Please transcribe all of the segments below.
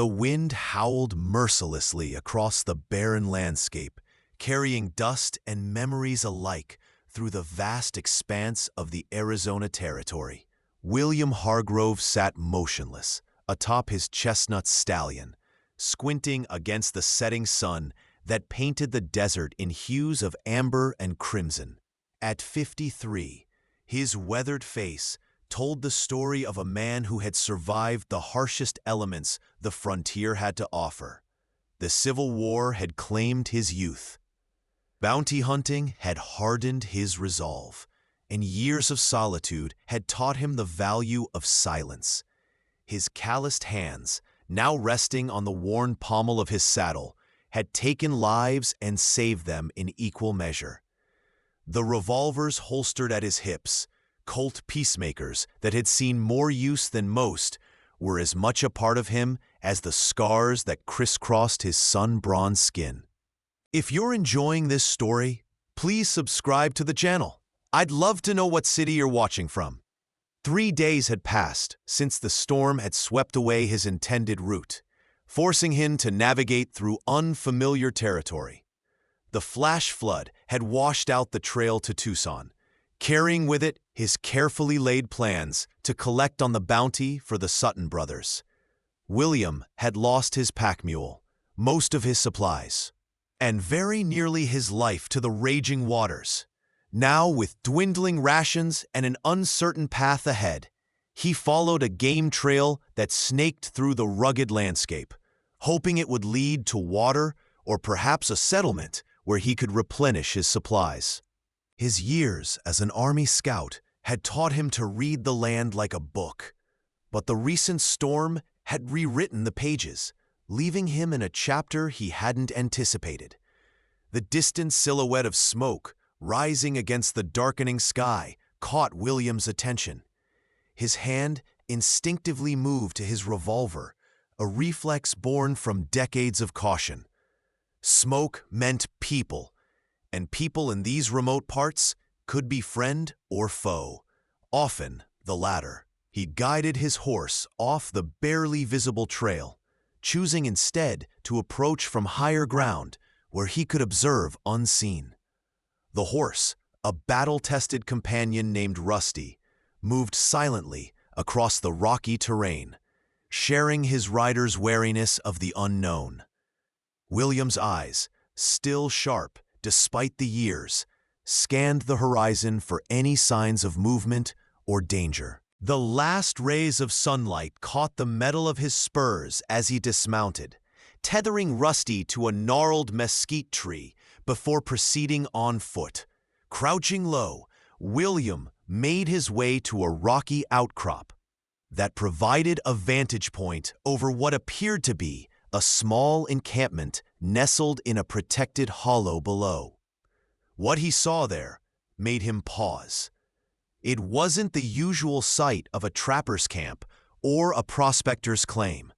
The wind howled mercilessly across the barren landscape, carrying dust and memories alike through the vast expanse of the Arizona Territory. William Hargrove sat motionless atop his chestnut stallion, squinting against the setting sun that painted the desert in hues of amber and crimson. At 53, his weathered face told the story of a man who had survived the harshest elements the frontier had to offer. The Civil War had claimed his youth. Bounty hunting had hardened his resolve, and years of solitude had taught him the value of silence. His calloused hands, now resting on the worn pommel of his saddle, had taken lives and saved them in equal measure. The revolvers holstered at his hips, Colt peacemakers that had seen more use than most, were as much a part of him as the scars that crisscrossed his sun-bronzed skin. If you're enjoying this story, please subscribe to the channel. I'd love to know what city you're watching from. 3 days had passed since the storm had swept away his intended route, forcing him to navigate through unfamiliar territory. The flash flood had washed out the trail to Tucson, carrying with it his carefully laid plans to collect on the bounty for the Sutton brothers. William had lost his pack mule, most of his supplies, and very nearly his life to the raging waters. Now, with dwindling rations and an uncertain path ahead, he followed a game trail that snaked through the rugged landscape, hoping it would lead to water or perhaps a settlement where he could replenish his supplies. His years as an Army scout had taught him to read the land like a book, but the recent storm had rewritten the pages, leaving him in a chapter he hadn't anticipated. The distant silhouette of smoke rising against the darkening sky caught William's attention. His hand instinctively moved to his revolver, a reflex born from decades of caution. Smoke meant people, and people in these remote parts could be friend or foe, often the latter. He guided his horse off the barely visible trail, choosing instead to approach from higher ground where he could observe unseen. The horse, a battle-tested companion named Rusty, moved silently across the rocky terrain, sharing his rider's wariness of the unknown. William's eyes, still sharp despite the years, scanned the horizon for any signs of movement or danger. The last rays of sunlight caught the metal of his spurs as he dismounted, tethering Rusty to a gnarled mesquite tree before proceeding on foot. Crouching low, William made his way to a rocky outcrop that provided a vantage point over what appeared to be a small encampment nestled in a protected hollow below. What he saw there made him pause. It wasn't the usual sight of a trapper's camp or a prospector's claim.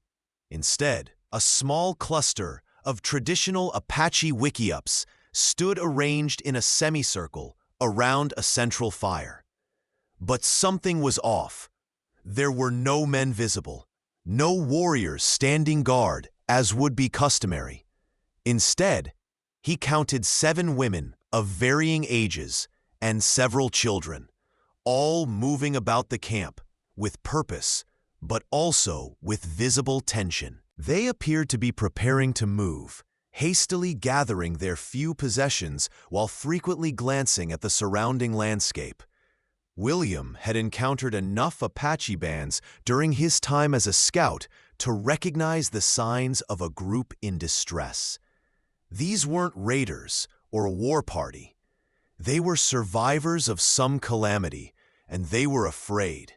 Instead, a small cluster of traditional Apache wickiups stood arranged in a semicircle around a central fire. But something was off. There were no men visible, no warriors standing guard as would be customary. Instead, he counted 7 women of varying ages and several children, all moving about the camp with purpose, but also with visible tension. They appeared to be preparing to move, hastily gathering their few possessions while frequently glancing at the surrounding landscape. William had encountered enough Apache bands during his time as a scout to recognize the signs of a group in distress. These weren't raiders or a war party. They were survivors of some calamity, and they were afraid.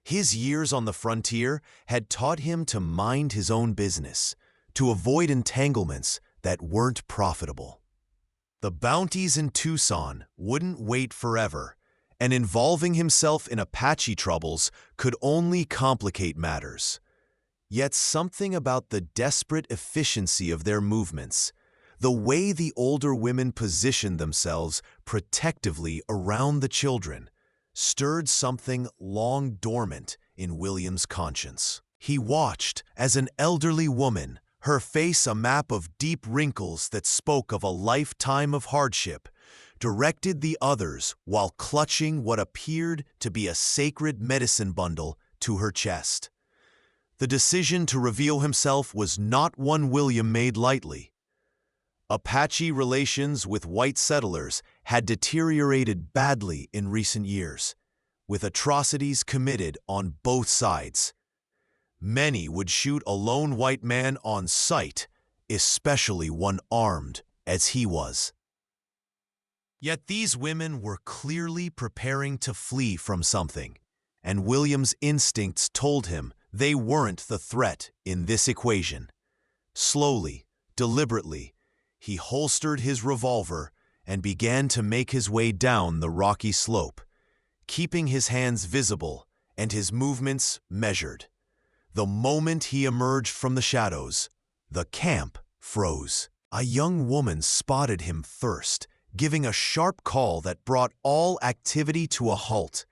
His years on the frontier had taught him to mind his own business, to avoid entanglements that weren't profitable. The bounties in Tucson wouldn't wait forever, and involving himself in Apache troubles could only complicate matters. Yet something about the desperate efficiency of their movements, the way the older women positioned themselves protectively around the children, stirred something long dormant in William's conscience. He watched as an elderly woman, her face a map of deep wrinkles that spoke of a lifetime of hardship, directed the others while clutching what appeared to be a sacred medicine bundle to her chest. The decision to reveal himself was not one William made lightly. Apache relations with white settlers had deteriorated badly in recent years, with atrocities committed on both sides. Many would shoot a lone white man on sight, especially one armed as he was. Yet these women were clearly preparing to flee from something, and William's instincts told him they weren't the threat in this equation. Slowly, deliberately, he holstered his revolver and began to make his way down the rocky slope, keeping his hands visible and his movements measured. The moment he emerged from the shadows, the camp froze. A young woman spotted him first, giving a sharp call that brought all activity to a halt.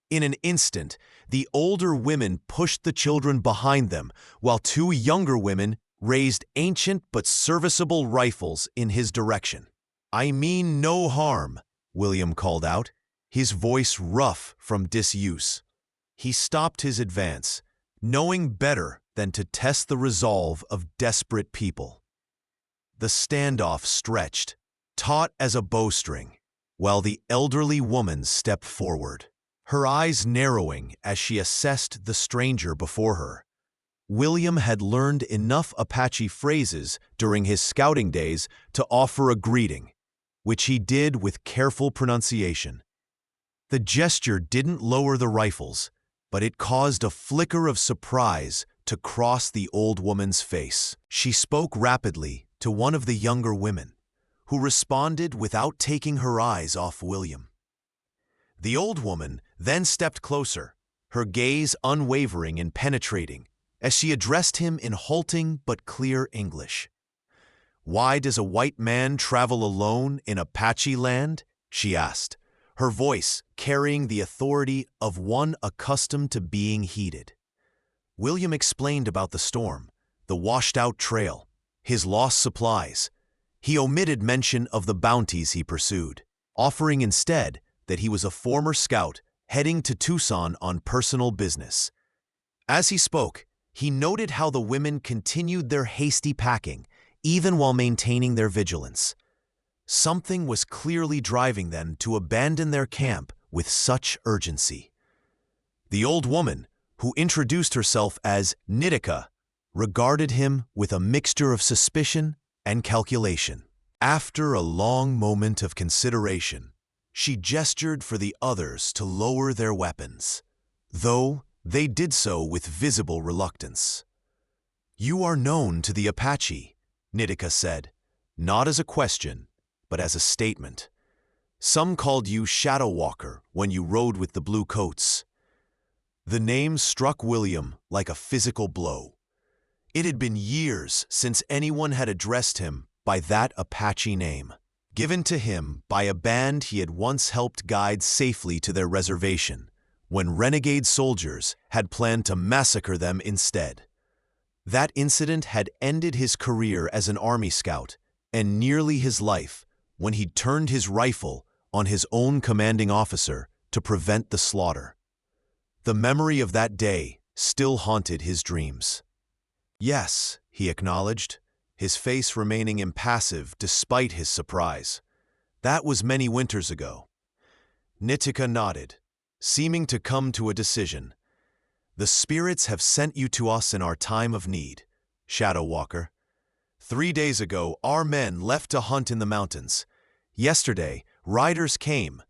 In an instant, the older women pushed the children behind them, while two younger women raised ancient but serviceable rifles in his direction. "I mean no harm," William called out, his voice rough from disuse. He stopped his advance, knowing better than to test the resolve of desperate people. The standoff stretched, taut as a bowstring, while the elderly woman stepped forward, her eyes narrowing as she assessed the stranger before her. William had learned enough Apache phrases during his scouting days to offer a greeting, which he did with careful pronunciation. The gesture didn't lower the rifles, but it caused a flicker of surprise to cross the old woman's face. She spoke rapidly to one of the younger women, who responded without taking her eyes off William. The old woman then stepped closer, her gaze unwavering and penetrating, as she addressed him in halting but clear English. "Why does a white man travel alone in Apache land?" she asked, her voice carrying the authority of one accustomed to being heeded. William explained about the storm, the washed-out trail, his lost supplies. He omitted mention of the bounties he pursued, offering instead that he was a former scout heading to Tucson on personal business. As he spoke, he noted how the women continued their hasty packing, even while maintaining their vigilance. Something was clearly driving them to abandon their camp with such urgency. The old woman, who introduced herself as Nitika, regarded him with a mixture of suspicion and calculation. After a long moment of consideration, she gestured for the others to lower their weapons, though they did so with visible reluctance. "You are known to the Apache," Nitika said, not as a question, but as a statement. "Some called you Shadow Walker when you rode with the Blue Coats." The name struck William like a physical blow. It had been years since anyone had addressed him by that Apache name, given to him by a band he had once helped guide safely to their reservation, when renegade soldiers had planned to massacre them instead. That incident had ended his career as an Army scout and nearly his life when he turned his rifle on his own commanding officer to prevent the slaughter. The memory of that day still haunted his dreams. "Yes," he acknowledged, his face remaining impassive despite his surprise. "That was many winters ago." Nitika nodded, seeming to come to a decision. "The spirits have sent you to us in our time of need, Shadow Walker. 3 days ago, our men left to hunt in the mountains. Yesterday, riders came,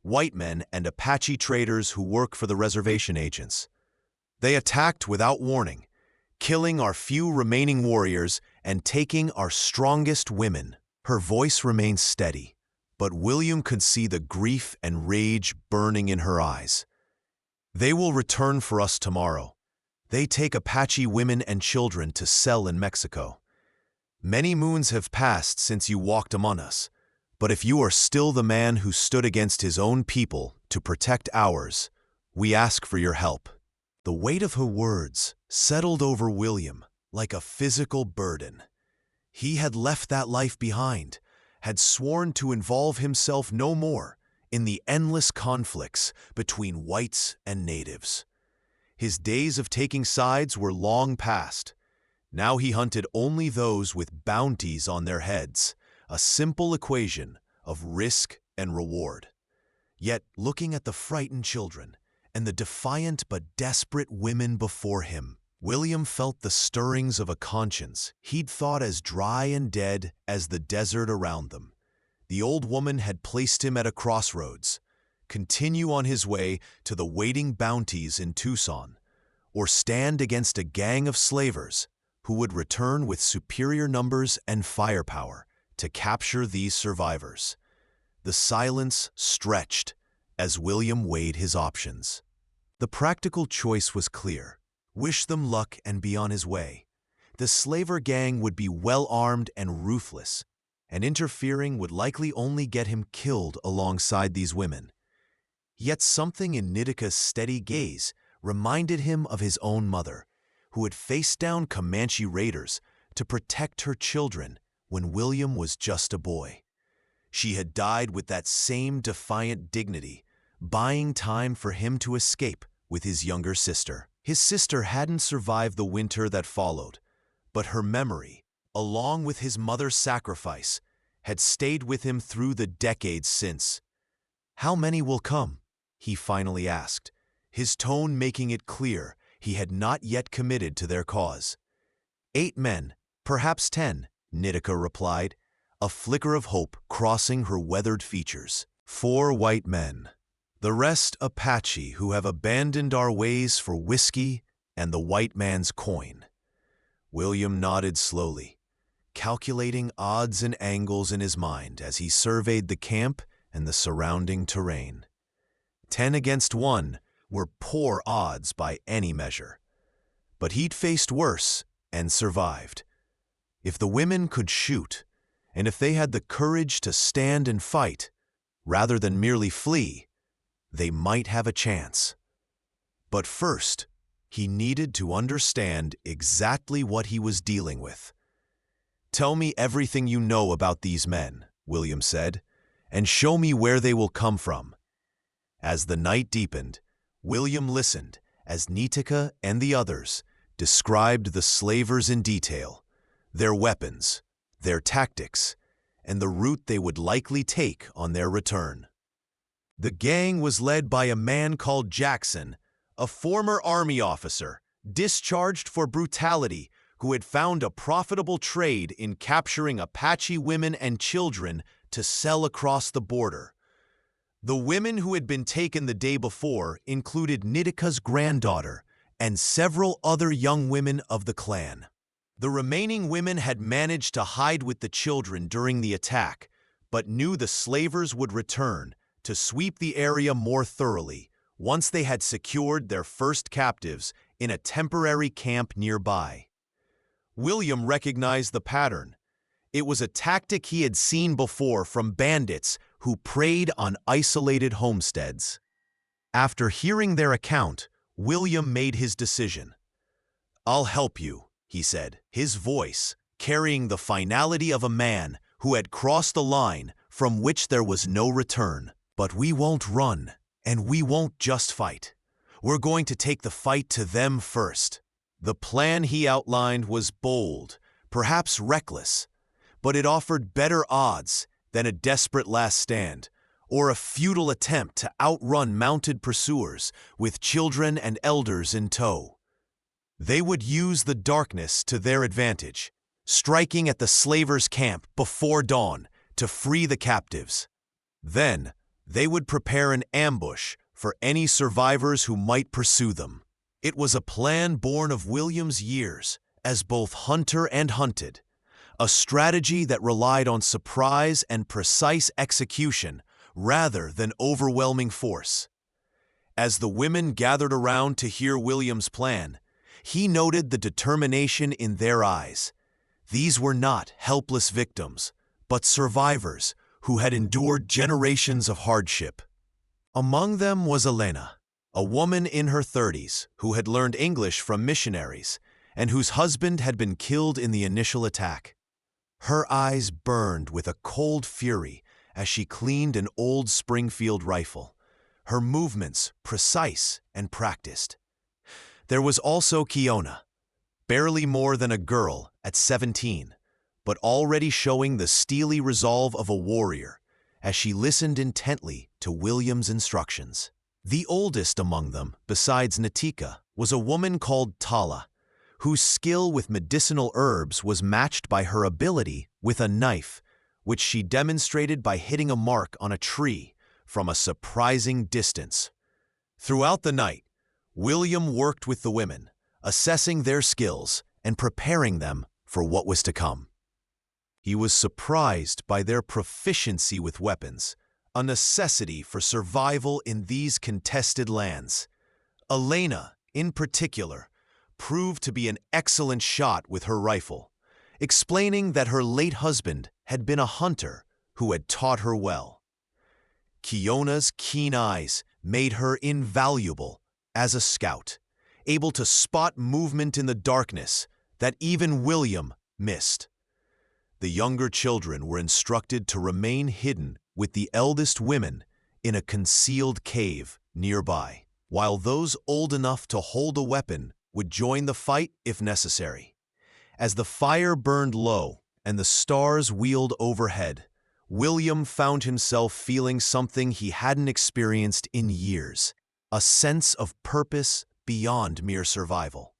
white men and Apache traders who work for the reservation agents. They attacked without warning, killing our few remaining warriors and taking our strongest women." Her voice remained steady, but William could see the grief and rage burning in her eyes. "They will return for us tomorrow. They take Apache women and children to sell in Mexico. Many moons have passed since you walked among us, but if you are still the man who stood against his own people to protect ours, we ask for your help." The weight of her words settled over William like a physical burden. He had left that life behind, had sworn to involve himself no more in the endless conflicts between whites and natives. His days of taking sides were long past. Now he hunted only those with bounties on their heads, a simple equation of risk and reward. Yet, looking at the frightened children and the defiant but desperate women before him, William felt the stirrings of a conscience he'd thought as dry and dead as the desert around them. The old woman had placed him at a crossroads: continue on his way to the waiting bounties in Tucson, or stand against a gang of slavers who would return with superior numbers and firepower to capture these survivors. The silence stretched as William weighed his options. The practical choice was clear: wish them luck and be on his way. The slaver gang would be well-armed and ruthless, and interfering would likely only get him killed alongside these women. Yet something in Nitika's steady gaze reminded him of his own mother, who had faced down Comanche raiders to protect her children when William was just a boy. She had died with that same defiant dignity, buying time for him to escape with his younger sister. His sister hadn't survived the winter that followed, but her memory, along with his mother's sacrifice, had stayed with him through the decades since. "How many will come?" he finally asked, his tone making it clear he had not yet committed to their cause. 8 men, perhaps 10, Nitika replied, a flicker of hope crossing her weathered features. 4 white men. The rest Apache who have abandoned our ways for whiskey and the white man's coin. William nodded slowly, calculating odds and angles in his mind as he surveyed the camp and the surrounding terrain. 10 against 1 were poor odds by any measure. But he'd faced worse and survived. If the women could shoot, and if they had the courage to stand and fight, rather than merely flee, they might have a chance. But first, he needed to understand exactly what he was dealing with. "Tell me everything you know about these men," William said, "and show me where they will come from." As the night deepened, William listened as Nitika and the others described the slavers in detail, their weapons, their tactics, and the route they would likely take on their return. The gang was led by a man called Jackson, a former army officer, discharged for brutality, who had found a profitable trade in capturing Apache women and children to sell across the border. The women who had been taken the day before included Nitika's granddaughter and several other young women of the clan. The remaining women had managed to hide with the children during the attack, but knew the slavers would return to sweep the area more thoroughly once they had secured their first captives in a temporary camp nearby. William recognized the pattern. It was a tactic he had seen before from bandits who preyed on isolated homesteads. After hearing their account, William made his decision. "I'll help you," he said, his voice carrying the finality of a man who had crossed the line from which there was no return. "But we won't run, and we won't just fight. We're going to take the fight to them first." The plan he outlined was bold, perhaps reckless, but it offered better odds than a desperate last stand or a futile attempt to outrun mounted pursuers with children and elders in tow. They would use the darkness to their advantage, striking at the slavers' camp before dawn to free the captives. Then, they would prepare an ambush for any survivors who might pursue them. It was a plan born of William's years as both hunter and hunted, a strategy that relied on surprise and precise execution rather than overwhelming force. As the women gathered around to hear William's plan, he noted the determination in their eyes. These were not helpless victims, but survivors who had endured generations of hardship. Among them was Elena, a woman in her 30s who had learned English from missionaries and whose husband had been killed in the initial attack. Her eyes burned with a cold fury as she cleaned an old Springfield rifle, her movements precise and practiced. There was also Kiona, barely more than a girl at 17, but already showing the steely resolve of a warrior as she listened intently to William's instructions. The oldest among them, besides Natika, was a woman called Tala, whose skill with medicinal herbs was matched by her ability with a knife, which she demonstrated by hitting a mark on a tree from a surprising distance. Throughout the night, William worked with the women, assessing their skills and preparing them for what was to come. He was surprised by their proficiency with weapons, a necessity for survival in these contested lands. Elena, in particular, proved to be an excellent shot with her rifle, explaining that her late husband had been a hunter who had taught her well. Kiona's keen eyes made her invaluable as a scout, able to spot movement in the darkness that even William missed. The younger children were instructed to remain hidden with the eldest women in a concealed cave nearby, while those old enough to hold a weapon would join the fight if necessary. As the fire burned low and the stars wheeled overhead, William found himself feeling something he hadn't experienced in years, a sense of purpose beyond mere survival.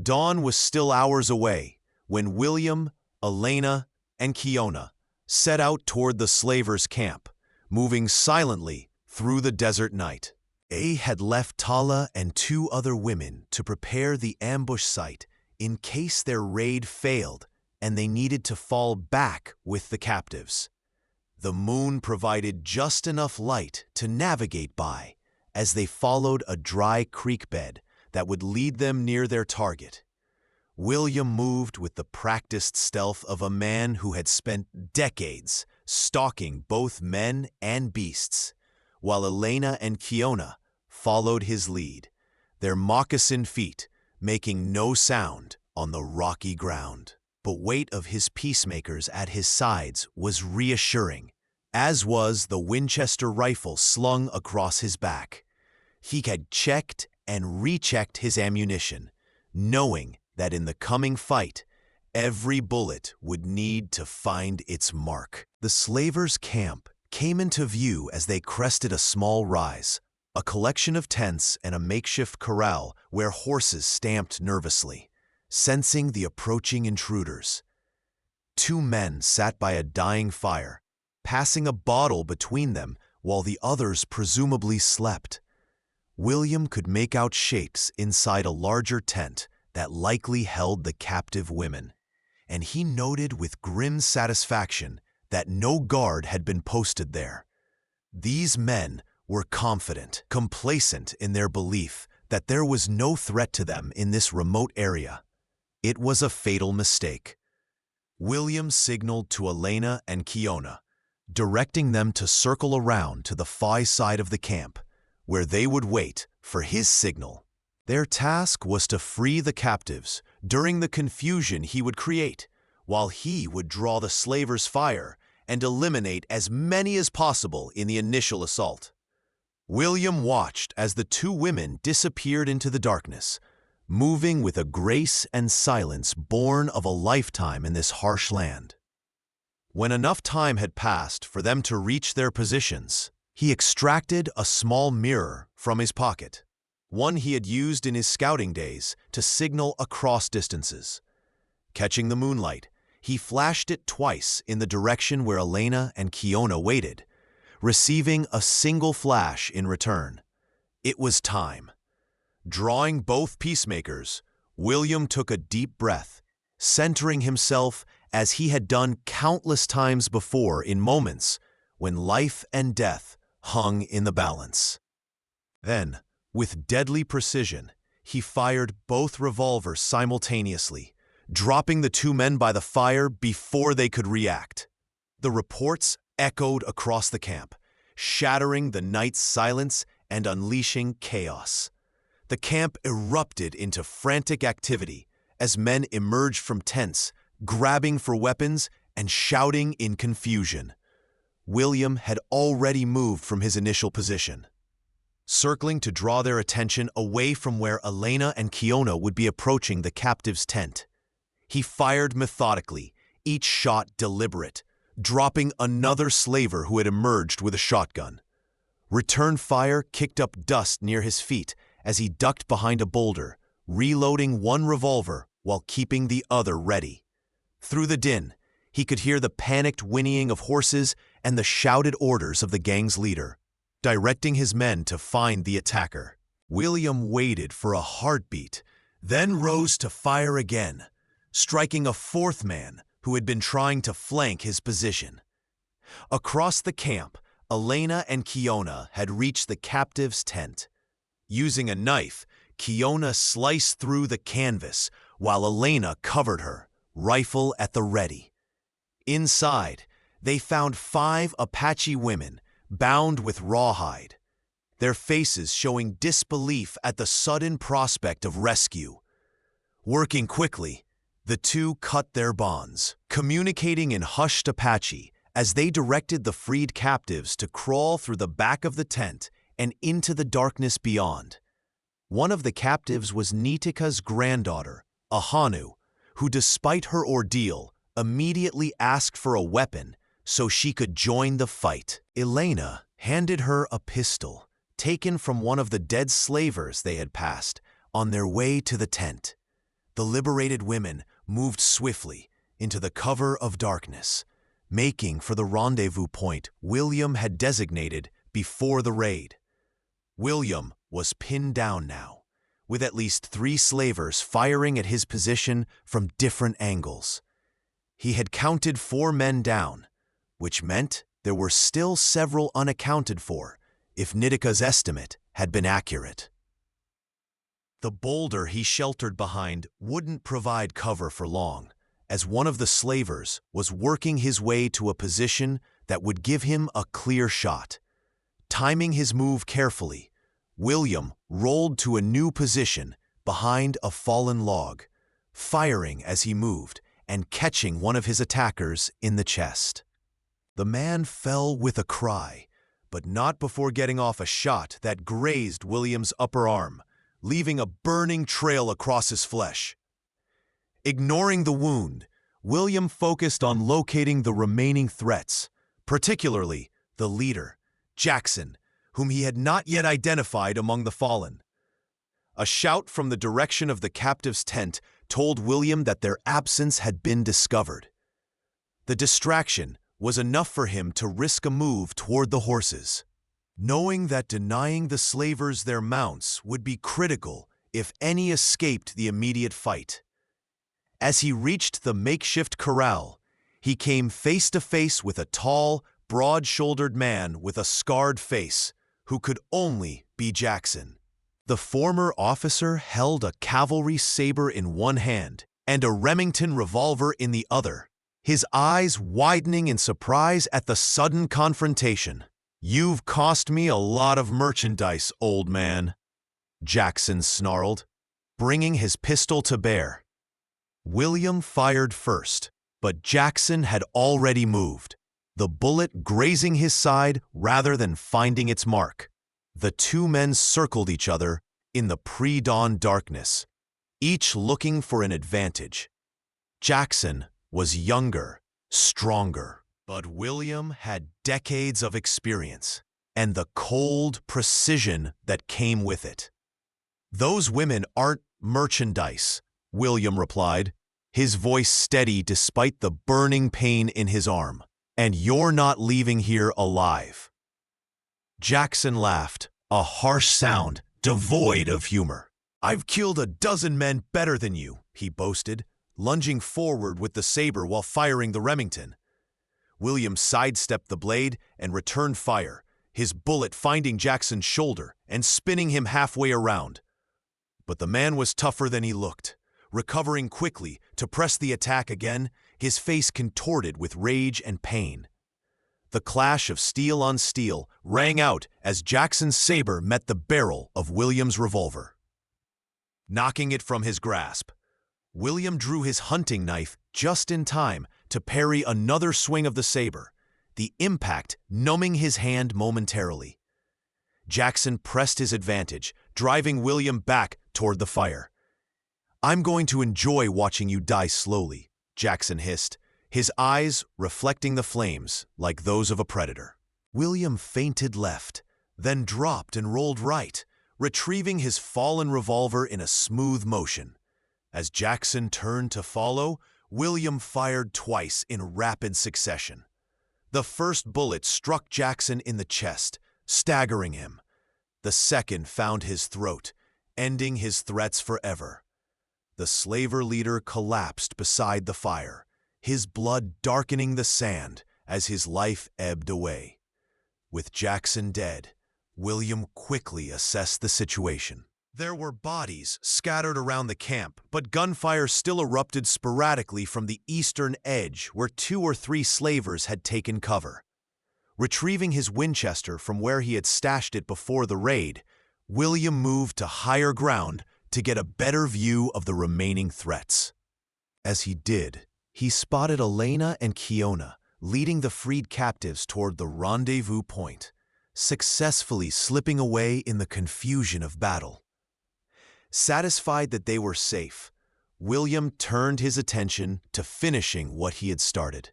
Dawn was still hours away when William, Elena, and Kiona set out toward the slavers' camp, moving silently through the desert night. A had left Tala and 2 other women to prepare the ambush site in case their raid failed and they needed to fall back with the captives. The moon provided just enough light to navigate by as they followed a dry creek bed that would lead them near their target. William moved with the practiced stealth of a man who had spent decades stalking both men and beasts, while Elena and Kiona followed his lead, their moccasined feet making no sound on the rocky ground. But weight of his peacemakers at his sides was reassuring, as was the Winchester rifle slung across his back. He had checked and rechecked his ammunition, knowing that in the coming fight, every bullet would need to find its mark. The slavers' camp came into view as they crested a small rise, a collection of tents and a makeshift corral where horses stamped nervously, sensing the approaching intruders. 2 men sat by a dying fire, passing a bottle between them while the others presumably slept. William could make out shapes inside a larger tent that likely held the captive women, and he noted with grim satisfaction that no guard had been posted there. These men were confident, complacent in their belief that there was no threat to them in this remote area. It was a fatal mistake. William signaled to Elena and Kiona, directing them to circle around to the far side of the camp, where they would wait for his signal. Their task was to free the captives during the confusion he would create, while he would draw the slavers' fire and eliminate as many as possible in the initial assault. William watched as the 2 women disappeared into the darkness, moving with a grace and silence born of a lifetime in this harsh land. When enough time had passed for them to reach their positions, he extracted a small mirror from his pocket, one he had used in his scouting days to signal across distances. Catching the moonlight, he flashed it twice in the direction where Elena and Kiona waited, receiving a single flash in return. It was time. Drawing both peacemakers, William took a deep breath, centering himself as he had done countless times before in moments when life and death hung in the balance. Then, with deadly precision, he fired both revolvers simultaneously, dropping the 2 men by the fire before they could react. The reports echoed across the camp, shattering the night's silence and unleashing chaos. The camp erupted into frantic activity as men emerged from tents, grabbing for weapons and shouting in confusion. William had already moved from his initial position, circling to draw their attention away from where Elena and Kiona would be approaching the captive's tent. He fired methodically, each shot deliberate, dropping another slaver who had emerged with a shotgun. Return fire kicked up dust near his feet as he ducked behind a boulder, reloading one revolver while keeping the other ready. Through the din, he could hear the panicked whinnying of horses and the shouted orders of the gang's leader, directing his men to find the attacker. William waited for a heartbeat, then rose to fire again, striking a fourth man who had been trying to flank his position. Across the camp, Elena and Kiona had reached the captive's tent. Using a knife, Kiona sliced through the canvas while Elena covered her, rifle at the ready. Inside, they found 5 Apache women bound with rawhide, their faces showing disbelief at the sudden prospect of rescue. Working quickly, the two cut their bonds, communicating in hushed Apache as they directed the freed captives to crawl through the back of the tent and into the darkness beyond. One of the captives was Nitika's granddaughter, Ahanu, who, despite her ordeal, immediately asked for a weapon so she could join the fight. Elena handed her a pistol, taken from one of the dead slavers they had passed, on their way to the tent. The liberated women moved swiftly into the cover of darkness, making for the rendezvous point William had designated before the raid. William was pinned down now, with at least 3 slavers firing at his position from different angles. He had counted 4 men down, which meant there were still several unaccounted for, if Nitika's estimate had been accurate. The boulder he sheltered behind wouldn't provide cover for long, as one of the slavers was working his way to a position that would give him a clear shot. Timing his move carefully, William rolled to a new position behind a fallen log, firing as he moved and catching one of his attackers in the chest. The man fell with a cry, but not before getting off a shot that grazed William's upper arm, leaving a burning trail across his flesh. Ignoring the wound, William focused on locating the remaining threats, particularly the leader, Jackson, whom he had not yet identified among the fallen. A shout from the direction of the captive's tent told William that their absence had been discovered. The distraction was enough for him to risk a move toward the horses, knowing that denying the slavers their mounts would be critical if any escaped the immediate fight. As he reached the makeshift corral, he came face to face with a tall, broad-shouldered man with a scarred face, who could only be Jackson. The former officer held a cavalry saber in one hand and a Remington revolver in the other, his eyes widening in surprise at the sudden confrontation. "You've cost me a lot of merchandise, old man," Jackson snarled, bringing his pistol to bear. William fired first, but Jackson had already moved, the bullet grazing his side rather than finding its mark. The 2 men circled each other in the pre-dawn darkness, each looking for an advantage. Jackson was younger, stronger, but William had decades of experience and the cold precision that came with it. "Those women aren't merchandise," William replied, his voice steady despite the burning pain in his arm. "And you're not leaving here alive." Jackson laughed, a harsh sound devoid of humor. "I've killed a dozen men better than you," he boasted, lunging forward with the saber while firing the Remington. William sidestepped the blade and returned fire, his bullet finding Jackson's shoulder and spinning him halfway around. But the man was tougher than he looked, recovering quickly to press the attack again, his face contorted with rage and pain. The clash of steel on steel rang out as Jackson's saber met the barrel of William's revolver. Knocking it from his grasp, William drew his hunting knife just in time to parry another swing of the saber, the impact numbing his hand momentarily. Jackson pressed his advantage, driving William back toward the fire. "I'm going to enjoy watching you die slowly," Jackson hissed, his eyes reflecting the flames like those of a predator. William feinted left, then dropped and rolled right, retrieving his fallen revolver in a smooth motion. As Jackson turned to follow, William fired twice in rapid succession. The first bullet struck Jackson in the chest, staggering him. The second found his throat, ending his threats forever. The slaver leader collapsed beside the fire, his blood darkening the sand as his life ebbed away. With Jackson dead, William quickly assessed the situation. There were bodies scattered around the camp, but gunfire still erupted sporadically from the eastern edge where 2 or 3 slavers had taken cover. Retrieving his Winchester from where he had stashed it before the raid, William moved to higher ground to get a better view of the remaining threats. As he did, he spotted Elena and Kiona leading the freed captives toward the rendezvous point, successfully slipping away in the confusion of battle. Satisfied that they were safe, William turned his attention to finishing what he had started.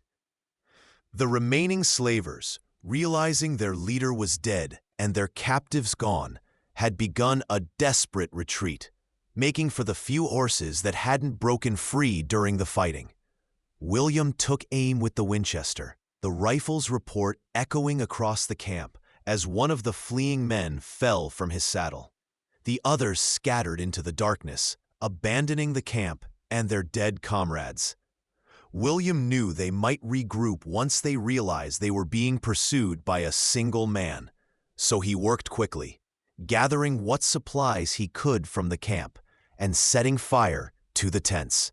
The remaining slavers, realizing their leader was dead and their captives gone, had begun a desperate retreat, making for the few horses that hadn't broken free during the fighting. William took aim with the Winchester, the rifle's report echoing across the camp as one of the fleeing men fell from his saddle. The others scattered into the darkness, abandoning the camp and their dead comrades. William knew they might regroup once they realized they were being pursued by a single man, so he worked quickly, gathering what supplies he could from the camp and setting fire to the tents.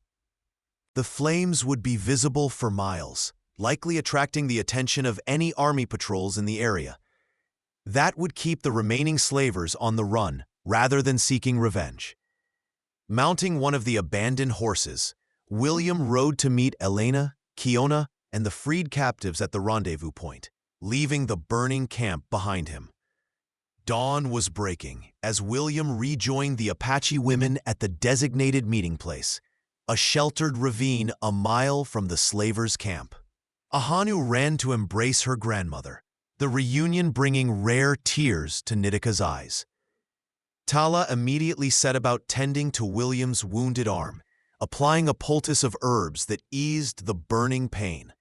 The flames would be visible for miles, likely attracting the attention of any army patrols in the area. That would keep the remaining slavers on the run rather than seeking revenge. Mounting one of the abandoned horses, William rode to meet Elena, Kiona, and the freed captives at the rendezvous point, leaving the burning camp behind him. Dawn was breaking as William rejoined the Apache women at the designated meeting place, a sheltered ravine a mile from the slavers' camp. Ahanu ran to embrace her grandmother, the reunion bringing rare tears to Nitika's eyes. Tala immediately set about tending to William's wounded arm, applying a poultice of herbs that eased the burning pain.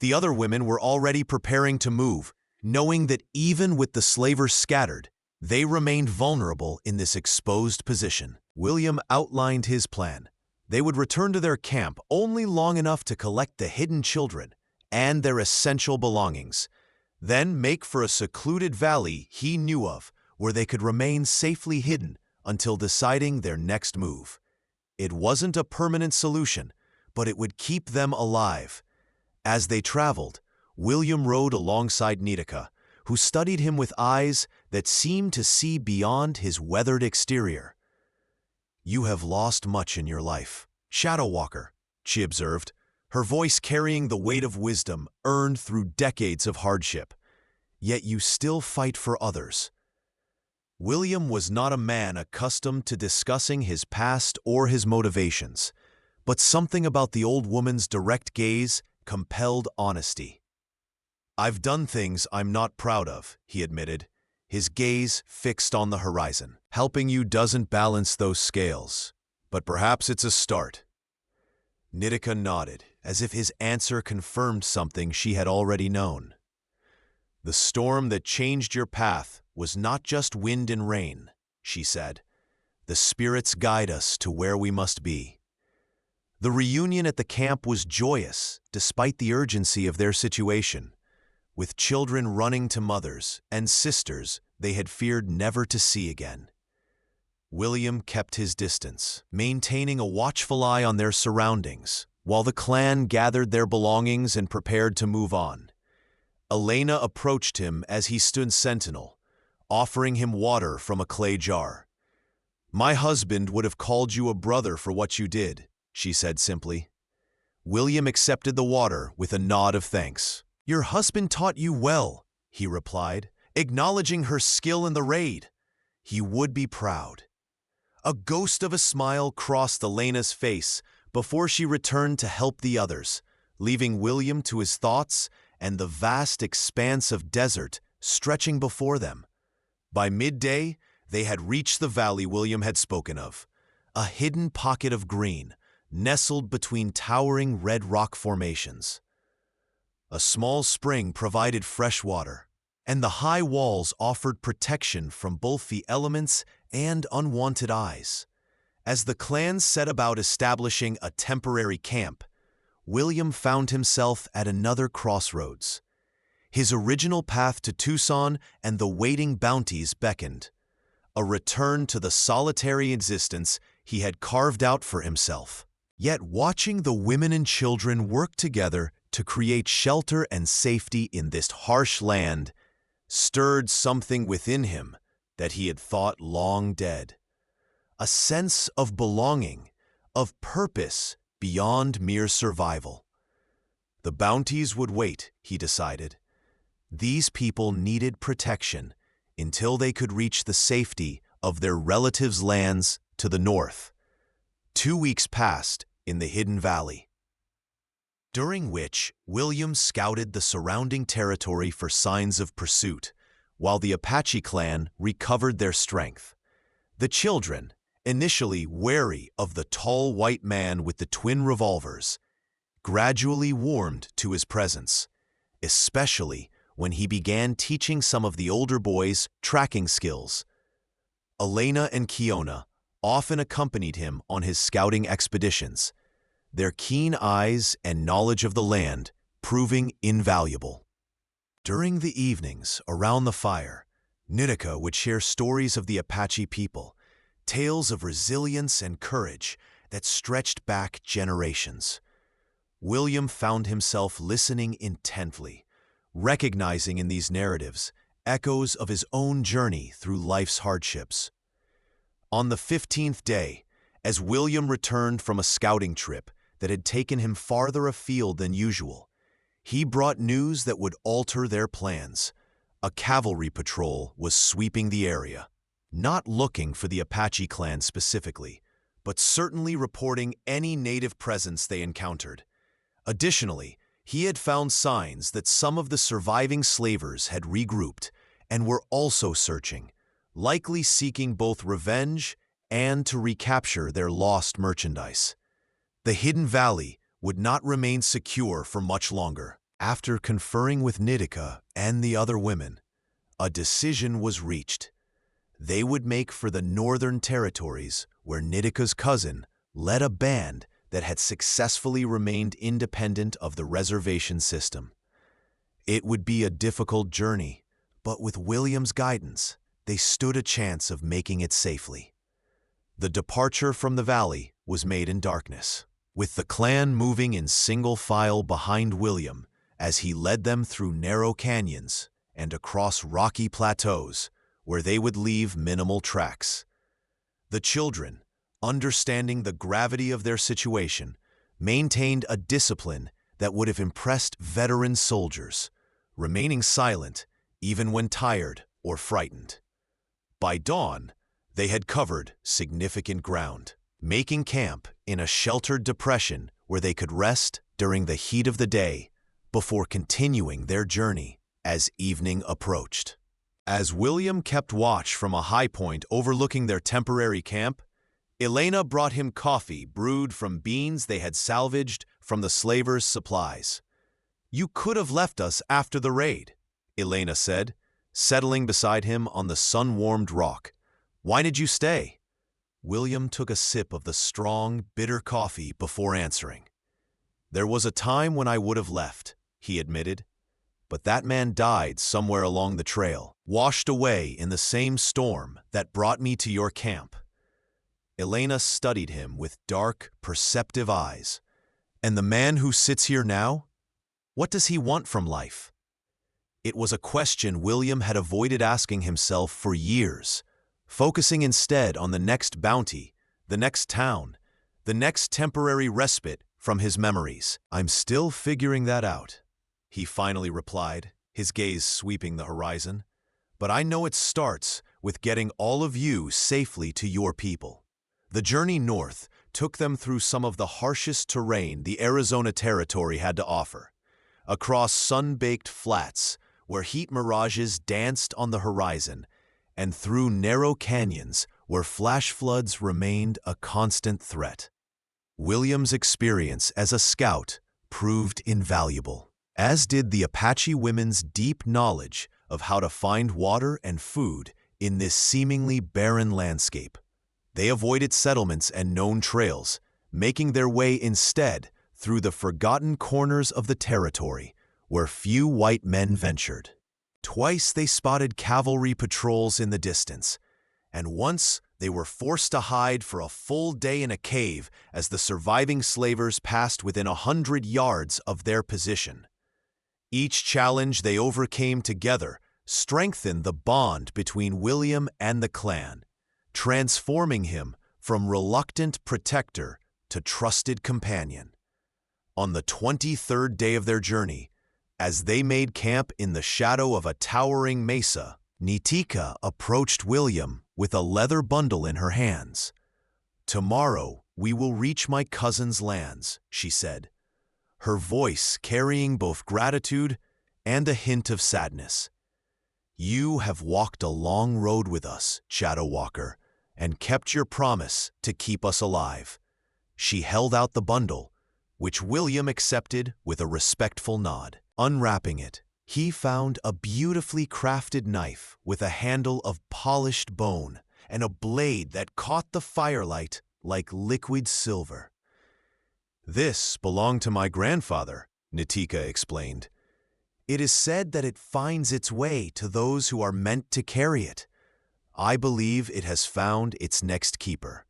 The other women were already preparing to move, knowing that even with the slavers scattered, they remained vulnerable in this exposed position. William outlined his plan. They would return to their camp only long enough to collect the hidden children and their essential belongings, then make for a secluded valley he knew of where they could remain safely hidden until deciding their next move. It wasn't a permanent solution, but it would keep them alive. As they traveled, William rode alongside Nitika, who studied him with eyes that seemed to see beyond his weathered exterior. "You have lost much in your life, Shadow Walker," she observed, her voice carrying the weight of wisdom earned through decades of hardship. "Yet you still fight for others." William was not a man accustomed to discussing his past or his motivations, but something about the old woman's direct gaze compelled honesty. "I've done things I'm not proud of," he admitted, his gaze fixed on the horizon. "Helping you doesn't balance those scales, but perhaps it's a start." Nitika nodded, as if his answer confirmed something she had already known. "The storm that changed your path was not just wind and rain," she said. "The spirits guide us to where we must be." The reunion at the camp was joyous, despite the urgency of their situation, with children running to mothers and sisters they had feared never to see again. William kept his distance, maintaining a watchful eye on their surroundings, while the clan gathered their belongings and prepared to move on. Elena approached him as he stood sentinel, offering him water from a clay jar. "My husband would have called you a brother for what you did," she said simply. William accepted the water with a nod of thanks. "Your husband taught you well," he replied, acknowledging her skill in the raid. He would be proud. A ghost of a smile crossed Elena's face before she returned to help the others, leaving William to his thoughts and the vast expanse of desert stretching before them. By midday, they had reached the valley William had spoken of, a hidden pocket of green, nestled between towering red rock formations. A small spring provided fresh water, and the high walls offered protection from both the elements and unwanted eyes. As the clan set about establishing a temporary camp, William found himself at another crossroads. His original path to Tucson and the waiting bounties beckoned, a return to the solitary existence he had carved out for himself. Yet watching the women and children work together to create shelter and safety in this harsh land stirred something within him that he had thought long dead. A sense of belonging, of purpose beyond mere survival. The bounties would wait, he decided. These people needed protection until they could reach the safety of their relatives' lands to the north. 2 weeks passed in the hidden valley, during which William scouted the surrounding territory for signs of pursuit, while the Apache clan recovered their strength. The children, initially wary of the tall white man with the twin revolvers, gradually warmed to his presence, especially when he began teaching some of the older boys tracking skills. Elena and Kiona often accompanied him on his scouting expeditions, their keen eyes and knowledge of the land proving invaluable. During the evenings around the fire, Nitika would share stories of the Apache people, tales of resilience and courage that stretched back generations. William found himself listening intently, recognizing in these narratives echoes of his own journey through life's hardships. On the 15th day, as William returned from a scouting trip that had taken him farther afield than usual, he brought news that would alter their plans. A cavalry patrol was sweeping the area, not looking for the Apache clan specifically, but certainly reporting any native presence they encountered. Additionally, he had found signs that some of the surviving slavers had regrouped and were also searching, likely seeking both revenge and to recapture their lost merchandise. The hidden valley would not remain secure for much longer. After conferring with Nitika and the other women, a decision was reached. They would make for the northern territories where Nitika's cousin led a band that had successfully remained independent of the reservation system. It would be a difficult journey, but with William's guidance, they stood a chance of making it safely. The departure from the valley was made in darkness, with the clan moving in single file behind William as he led them through narrow canyons and across rocky plateaus where they would leave minimal tracks. The children, understanding the gravity of their situation, maintained a discipline that would have impressed veteran soldiers, remaining silent even when tired or frightened. By dawn, they had covered significant ground, making camp in a sheltered depression where they could rest during the heat of the day before continuing their journey as evening approached. As William kept watch from a high point overlooking their temporary camp, Elena brought him coffee brewed from beans they had salvaged from the slavers' supplies. "You could have left us after the raid," Elena said, settling beside him on the sun-warmed rock. "Why did you stay?" William took a sip of the strong, bitter coffee before answering. "There was a time when I would have left," he admitted, "but that man died somewhere along the trail, washed away in the same storm that brought me to your camp." Elena studied him with dark, perceptive eyes. "And the man who sits here now? What does he want from life?" It was a question William had avoided asking himself for years, focusing instead on the next bounty, the next town, the next temporary respite from his memories. "I'm still figuring that out," he finally replied, his gaze sweeping the horizon. "But I know it starts with getting all of you safely to your people." The journey north took them through some of the harshest terrain the Arizona Territory had to offer, across sun-baked flats where heat mirages danced on the horizon, and through narrow canyons where flash floods remained a constant threat. William's experience as a scout proved invaluable, as did the Apache women's deep knowledge of how to find water and food in this seemingly barren landscape. They avoided settlements and known trails, making their way instead through the forgotten corners of the territory where few white men ventured. Twice they spotted cavalry patrols in the distance, and once they were forced to hide for a full day in a cave as the surviving slavers passed within 100 yards of their position. Each challenge they overcame together strengthened the bond between William and the clan, transforming him from reluctant protector to trusted companion. On the 23rd day of their journey, as they made camp in the shadow of a towering mesa, Nitika approached William with a leather bundle in her hands. "Tomorrow we will reach my cousin's lands," she said, her voice carrying both gratitude and a hint of sadness. "You have walked a long road with us, Shadow Walker, and kept your promise to keep us alive." She held out the bundle, which William accepted with a respectful nod. Unwrapping it, he found a beautifully crafted knife with a handle of polished bone and a blade that caught the firelight like liquid silver. "This belonged to my grandfather," Nitika explained. "It is said that it finds its way to those who are meant to carry it. I believe it has found its next keeper."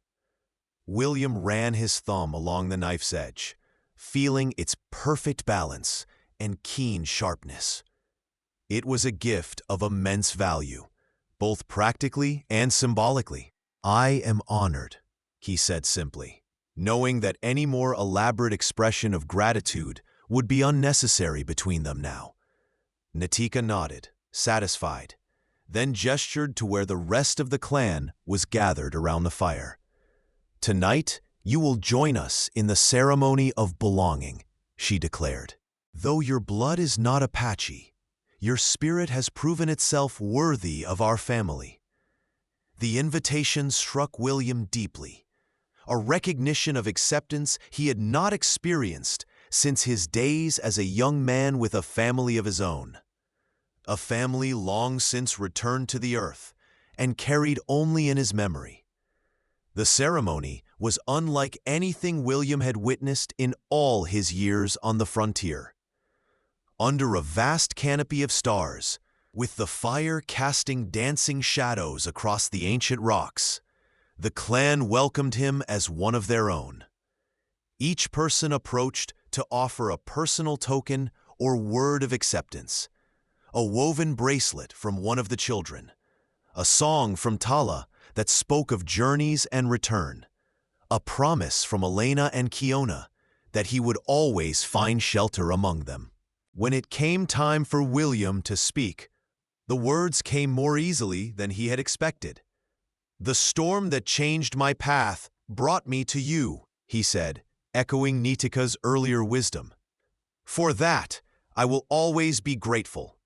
William ran his thumb along the knife's edge, feeling its perfect balance and keen sharpness. It was a gift of immense value, both practically and symbolically. "I am honored," he said simply, knowing that any more elaborate expression of gratitude would be unnecessary between them now. Nitika nodded, satisfied, then gestured to where the rest of the clan was gathered around the fire. "Tonight, you will join us in the ceremony of belonging," she declared. "Though your blood is not Apache, your spirit has proven itself worthy of our family." The invitation struck William deeply, a recognition of acceptance he had not experienced since his days as a young man with a family of his own. A family long since returned to the earth and carried only in his memory. The ceremony was unlike anything William had witnessed in all his years on the frontier. Under a vast canopy of stars, with the fire casting dancing shadows across the ancient rocks, the clan welcomed him as one of their own. Each person approached to offer a personal token or word of acceptance: a woven bracelet from one of the children, a song from Tala that spoke of journeys and return, a promise from Elena and Kiona that he would always find shelter among them. When it came time for William to speak, the words came more easily than he had expected. "The storm that changed my path brought me to you," he said, echoing Nitika's earlier wisdom. "For that, I will always be grateful."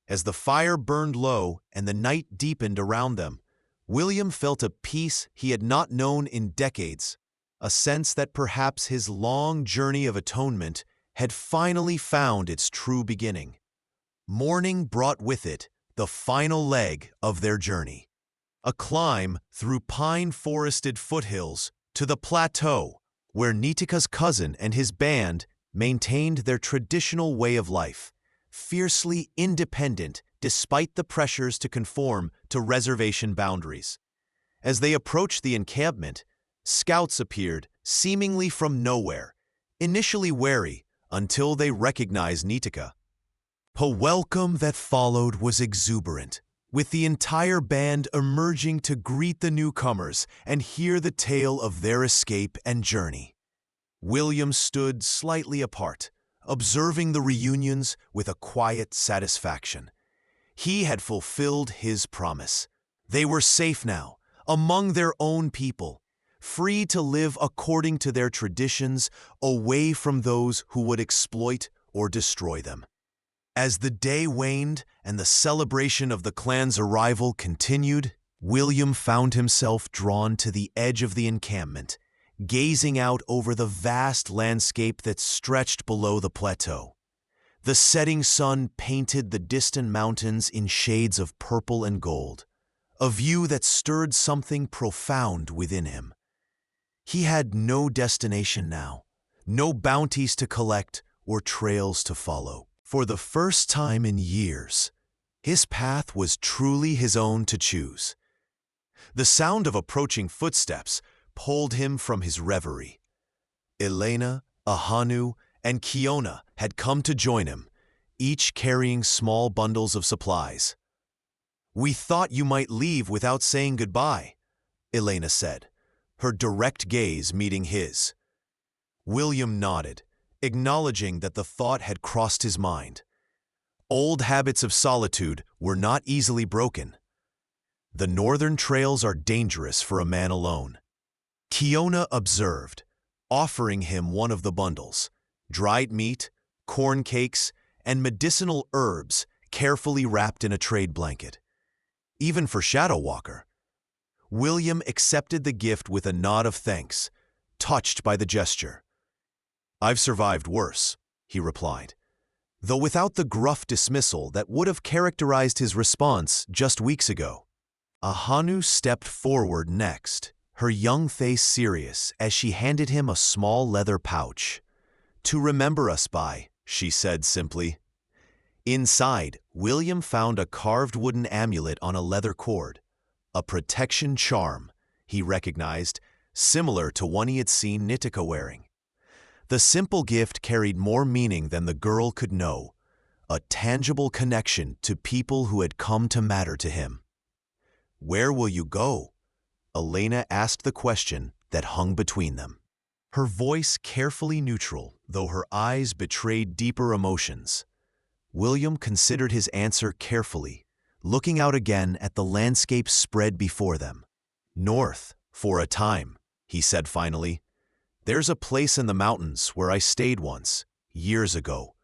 As the fire burned low and the night deepened around them, William felt a peace he had not known in decades, a sense that perhaps his long journey of atonement had finally found its true beginning. Morning brought with it the final leg of their journey, a climb through pine-forested foothills to the plateau where Nitika's cousin and his band maintained their traditional way of life, fiercely independent despite the pressures to conform to reservation boundaries. As they approached the encampment, scouts appeared seemingly from nowhere, initially wary until they recognized Nitika. The welcome that followed was exuberant, with the entire band emerging to greet the newcomers and hear the tale of their escape and journey. William stood slightly apart, observing the reunions with a quiet satisfaction. He had fulfilled his promise. They were safe now, among their own people, free to live according to their traditions, away from those who would exploit or destroy them. As the day waned and the celebration of the clan's arrival continued, William found himself drawn to the edge of the encampment, gazing out over the vast landscape that stretched below the plateau. The setting sun painted the distant mountains in shades of purple and gold, a view that stirred something profound within him. He had no destination now, no bounties to collect or trails to follow. For the first time in years, his path was truly his own to choose. The sound of approaching footsteps pulled him from his reverie. Elena, Ahanu, and Kiona had come to join him, each carrying small bundles of supplies. "We thought you might leave without saying goodbye," Elena said, her direct gaze meeting his. William nodded, acknowledging that the thought had crossed his mind. Old habits of solitude were not easily broken. The northern trails are dangerous for a man alone. Kiona observed, offering him one of the bundles, dried meat, corn cakes, and medicinal herbs carefully wrapped in a trade blanket. Even for Shadow Walker. William accepted the gift with a nod of thanks, touched by the gesture. "I've survived worse," he replied, though without the gruff dismissal that would have characterized his response just weeks ago. Ahanu stepped forward next, her young face serious as she handed him a small leather pouch. "To remember us by," she said simply. Inside, William found a carved wooden amulet on a leather cord, a protection charm, he recognized, similar to one he had seen Nitika wearing. The simple gift carried more meaning than the girl could know, a tangible connection to people who had come to matter to him. "Where will you go?" Elena asked the question that hung between them. Her voice carefully neutral, though her eyes betrayed deeper emotions. William considered his answer carefully, looking out again at the landscape spread before them. "North, for a time," he said finally. "There's a place in the mountains where I stayed once, years ago.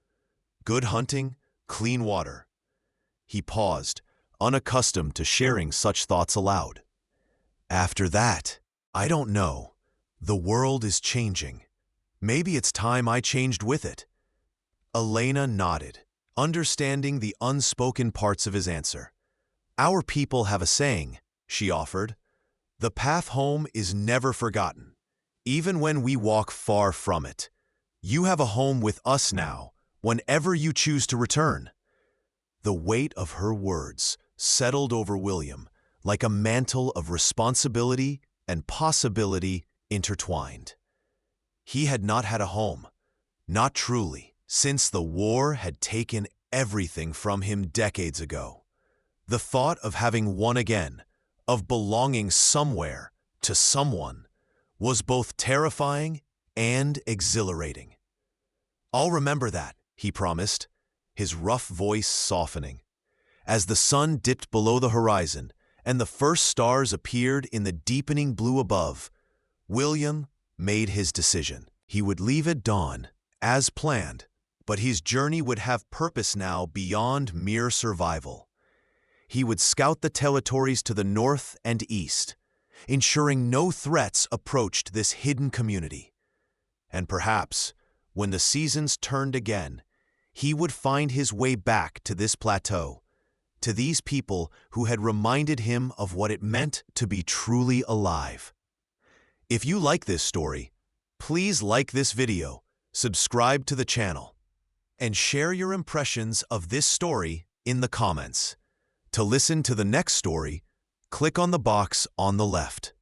Good hunting, clean water." He paused, unaccustomed to sharing such thoughts aloud. "After that, I don't know. The world is changing. Maybe it's time I changed with it." Elena nodded, understanding the unspoken parts of his answer. "Our people have a saying," she offered. "The path home is never forgotten, even when we walk far from it. You have a home with us now, whenever you choose to return." The weight of her words settled over William like a mantle of responsibility and possibility intertwined. He had not had a home, not truly, since the war had taken everything from him decades ago. The thought of having one again, of belonging somewhere to someone, was both terrifying and exhilarating. "I'll remember that," he promised, his rough voice softening. As the sun dipped below the horizon and the first stars appeared in the deepening blue above, William made his decision. He would leave at dawn, as planned, but his journey would have purpose now beyond mere survival. He would scout the territories to the north and east, ensuring no threats approached this hidden community. And perhaps, when the seasons turned again, he would find his way back to this plateau, to these people who had reminded him of what it meant to be truly alive. If you like this story, please like this video, subscribe to the channel, and share your impressions of this story in the comments. To listen to the next story, click on the box on the left.